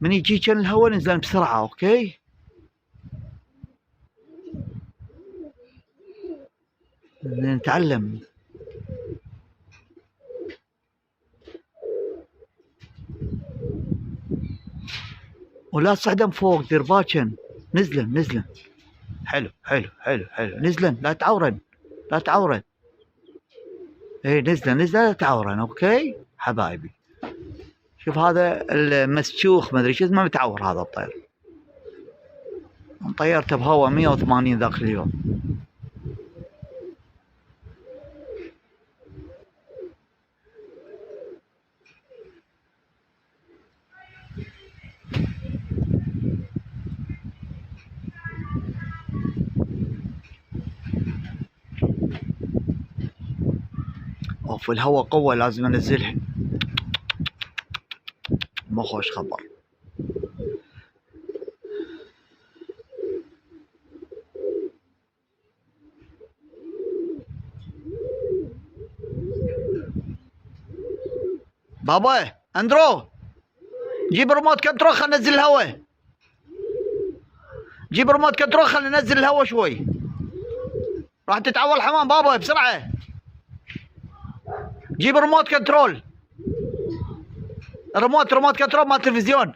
من يجيك الهواء نزل بسرعة. اوكي نتعلم. ولا تصعدن فوق، دير باكن. نزلن. حلو. نزلن، لا تعورن. ايه نزلن لا تعورن. اوكي حبايبي، شوف هذا المسشوخ ما ادري شو اسمه، متعور هذا الطير. طيرته بهواء 180 ذاك اليوم. اوف الهواء قوة، لازم انزلها. ما خوش خبر. بابا اندرو جيب ريموت كنترول خلينا ننزل الهواء. جيب ريموت كنترول خلينا ننزل الهواء شوي. راح تتعور الحمام بابا بسرعة. جيب ريموت كنترول. ريموت كنترول مال التلفزيون.